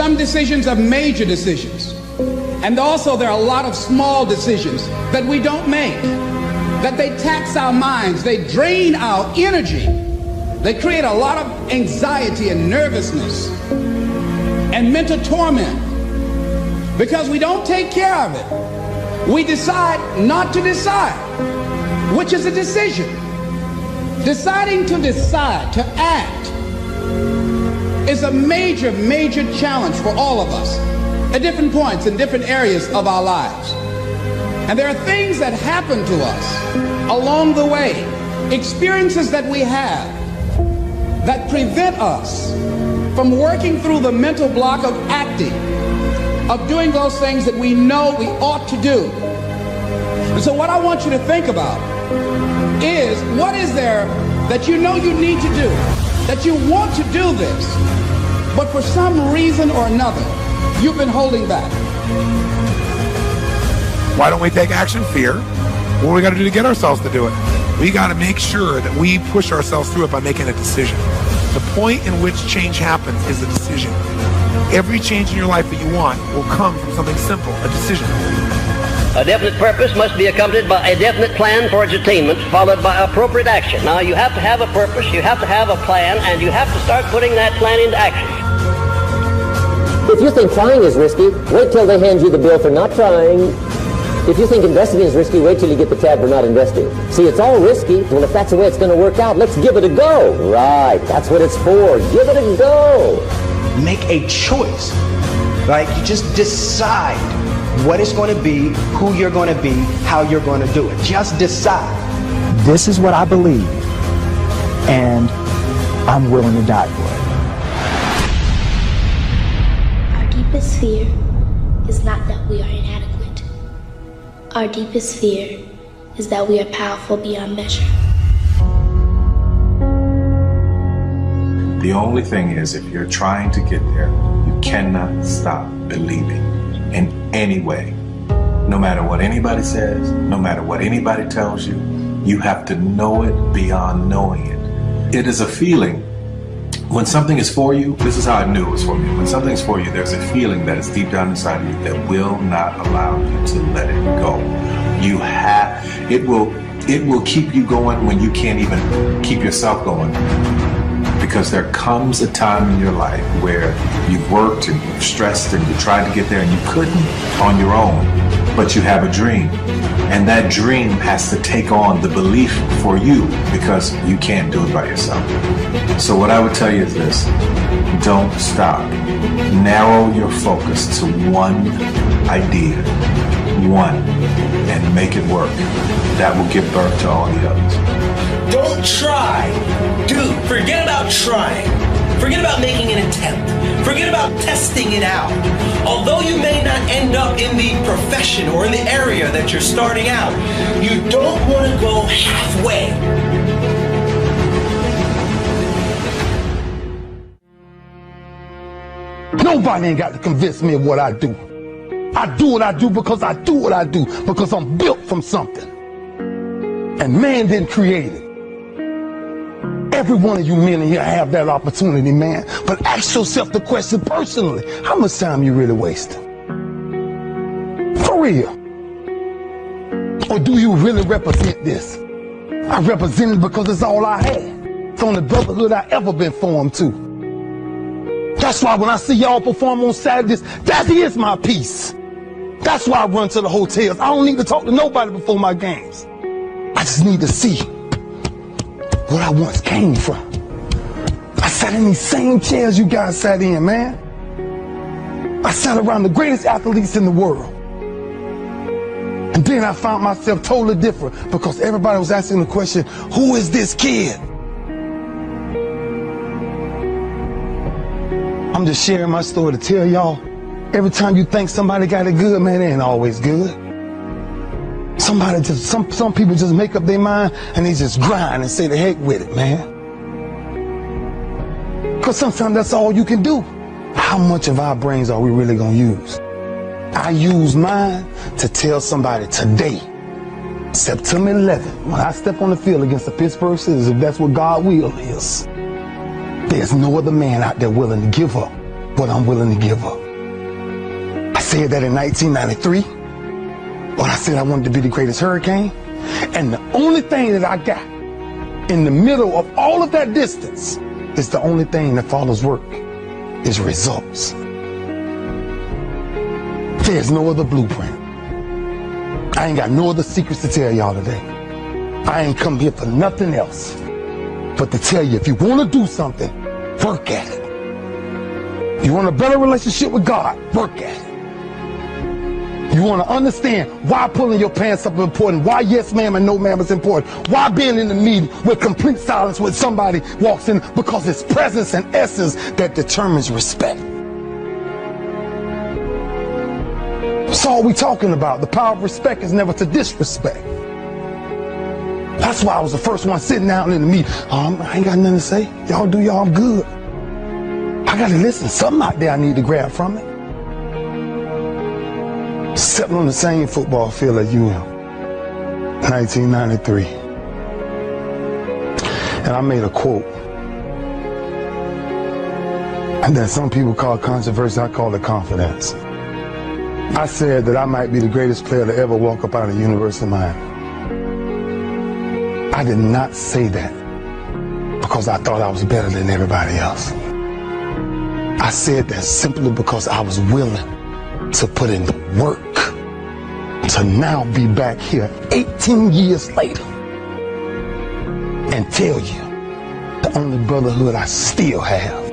Some decisions are major decisions. And also there are a lot of small decisions that we don't make, that they tax our minds, they drain our energy, they create a lot of anxiety and nervousness and mental torment because we don't take care of it. We decide not to decide, which is a decision. Deciding to decide, to act, is a major, major challenge for all of us at different points in different areas of our lives. And there are things that happen to us along the way, experiences that we have that prevent us from working through the mental block of acting, of doing those things that we know we ought to do. And so what I want you to think about is, what is there that you know you need to do, that you want to do this, but for some reason or another, you've been holding back? Why don't we take action? Fear. What do we got to do to get ourselves to do it? We got to make sure that we push ourselves through it by making a decision. The point in which change happens is a decision. Every change in your life that you want will come from something simple, a decision. A definite purpose must be accompanied by a definite plan for its attainment, followed by appropriate action. Now, you have to have a purpose, you have to have a plan, and you have to start putting that plan into action. If you think trying is risky, wait till they hand you the bill for not trying. If you think investing is risky, wait till you get the tab for not investing. See, it's all risky. Well, if that's the way it's going to work out, let's give it a go. Right, that's what it's for. Give it a go. Make a choice. Like, you just decide what it's going to be, who you're going to be, how you're going to do it. Just decide. This is what I believe, and I'm willing to die for it. Our deepest fear is not that we are inadequate. Our deepest fear is that we are powerful beyond measure. The only thing is, if you're trying to get there, you cannot stop believing in any way. No matter what anybody says, no matter what anybody tells you, you have to know it beyond knowing it. It is a feeling. When something is for you, this is how I knew it was for me. When something is for you, there's a feeling that is deep down inside of you that will not allow you to let it go. It will keep you going when you can't even keep yourself going. Because there comes a time in your life where you've worked and you've stressed and you tried to get there and you couldn't on your own, but you have a dream. And that dream has to take on the belief for you because you can't do it by yourself. So what I would tell you is this: don't stop. Narrow your focus to one idea, and make it work. That will give birth to all the others. Don't try. Do. Forget about trying. Forget about making an attempt. Forget about testing it out. Although you may not end up in the profession or in the area that you're starting out, you don't want to go halfway. Nobody ain't got to convince me of what I do. I do what I do because I do what I do, because I'm built from something. And man didn't create it. Every one of you men in here have that opportunity, man. But ask yourself the question personally: how much time you really wasting? For real. Or do you really represent this? I represent it because it's all I had. It's the only brotherhood I ever been formed to. That's why when I see y'all perform on Saturdays, that is my peace. That's why I run to the hotels. I don't need to talk to nobody before my games. I just need to see what I once came from. I sat in these same chairs you guys sat in, man. I sat around the greatest athletes in the world. And then I found myself totally different because everybody was asking the question, who is this kid? I'm just sharing my story to tell y'all, every time you think somebody got it good, man, it ain't always good. Some people just make up their mind and they just grind and say the heck with it, man. Because sometimes that's all you can do. How much of our brains are we really going to use? I use mine to tell somebody today, September 11th, when I step on the field against the Pittsburgh Steelers, if that's what God's will is, there's no other man out there willing to give up what I'm willing to give up. I said that in 1993 when I said I wanted to be the greatest hurricane. And the only thing that I got in the middle of all of that distance is the only thing that follows work is results. There's no other blueprint. I ain't got no other secrets to tell y'all today. I ain't come here for nothing else but to tell you, if you want to do something, work at it. You want a better relationship with God, work at it. You want to understand why pulling your pants up is important, why yes ma'am and no ma'am is important, why being in the meeting with complete silence when somebody walks in, because it's presence and essence that determines respect. That's all we talking about. The power of respect is never to disrespect. That's why I was the first one sitting down in the meeting. I ain't got nothing to say. Y'all do y'all, I'm good. I got to listen. Something out there I need to grab from it. Sitting on the same football field as you am, 1993. And I made a quote. And then some people call it controversy, I call it confidence. I said that I might be the greatest player to ever walk up out of the University of Miami. I did not say that because I thought I was better than everybody else. I said that simply because I was willing to put in the work to now be back here 18 years later and tell you the only brotherhood I still have.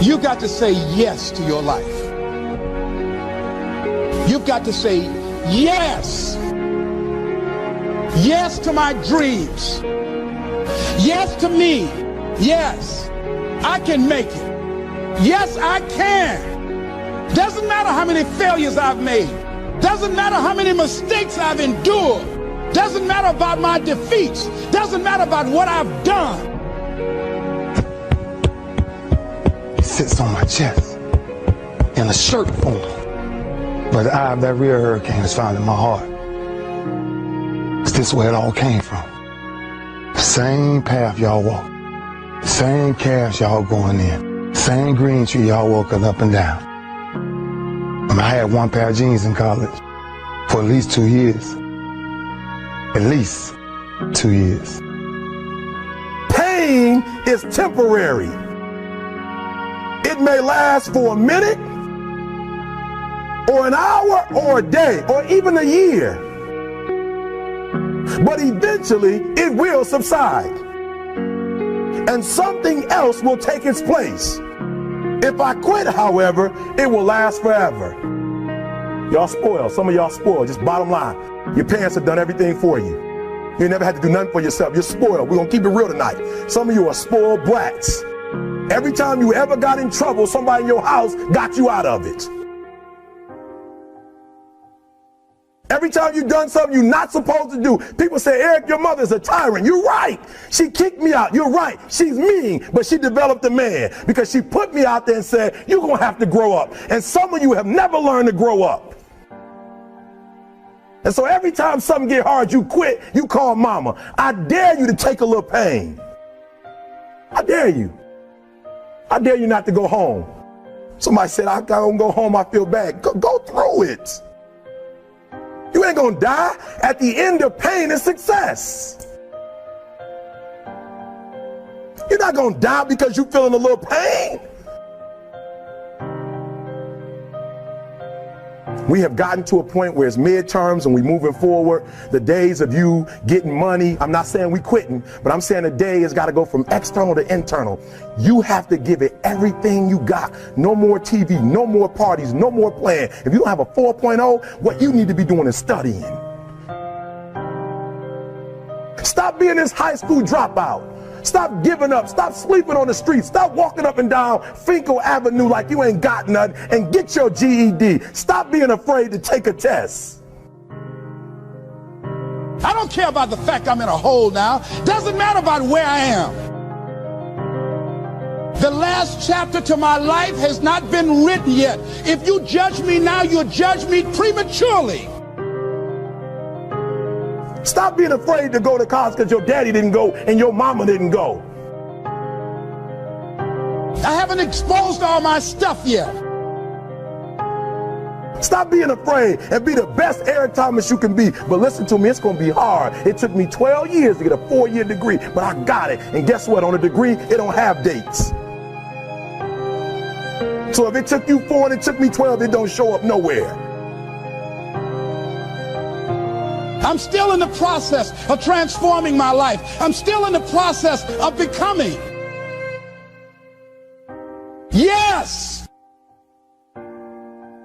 You got to say yes to your life. You've got to say yes. Yes to my dreams. Yes to me. Yes, I can make it. Yes, I can. Doesn't matter how many failures I've made. Doesn't matter how many mistakes I've endured. Doesn't matter about my defeats. Doesn't matter about what I've done. It sits on my chest in a shirt form. But the eye of that real hurricane is found in my heart. It's this where it all came from. The same path y'all walk. The same calves y'all going in. Same green tree y'all walking up and down. I had one pair of jeans in college for at least 2 years. At least 2 years. Pain is temporary. It may last for a minute, or an hour, or a day, or even a year. But eventually, it will subside. And something else will take its place. If I quit, however, it will last forever. Y'all spoiled. Some of y'all spoiled. Just bottom line. Your parents have done everything for you. You never had to do nothing for yourself. You're spoiled. We're going to keep it real tonight. Some of you are spoiled brats. Every time you ever got in trouble, somebody in your house got you out of it. Every time you've done something you're not supposed to do, people say, Eric, your mother's a tyrant. You're right. She kicked me out. You're right. She's mean, but she developed a man because she put me out there and said, you're going to have to grow up. And some of you have never learned to grow up. And so every time something get hard, you quit, you call mama. I dare you to take a little pain. I dare you. I dare you not to go home. Somebody said, I don't go home, I feel bad. Go through it. You ain't gonna die. At the end of pain is success. You're not gonna die because you're feeling a little pain. We have gotten to a point where it's midterms and we're moving forward. The days of you getting money, I'm not saying we quitting, but I'm saying the day has got to go from external to internal. You have to give it everything you got. No more TV, no more parties, no more playing. If you don't have a 4.0, what you need to be doing is studying. Stop being this high school dropout. Stop giving up. Stop sleeping on the street. Stop walking up and down Finkel Avenue like you ain't got nothing, and get your GED. Stop being afraid to take a test. I don't care about the fact I'm in a hole now. Doesn't matter about where I am. The last chapter to my life has not been written yet. If you judge me now, you'll judge me prematurely. Stop being afraid to go to college because your daddy didn't go and your mama didn't go. I haven't exposed all my stuff yet. Stop being afraid and be the best Eric Thomas you can be. But listen to me, it's going to be hard. It took me 12 years to get a 4-year degree, but I got it. And guess what? On a degree, it don't have dates. So if it took you 4 and it took me 12, it don't show up nowhere. I'm still in the process of transforming my life. I'm still in the process of becoming. Yes!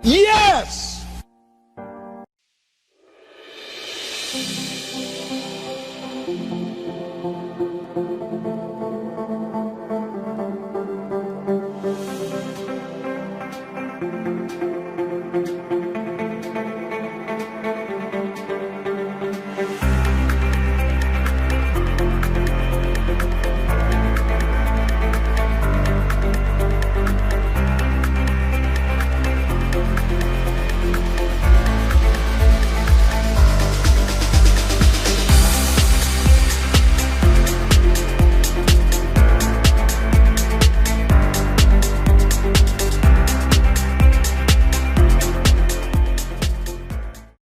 Yes!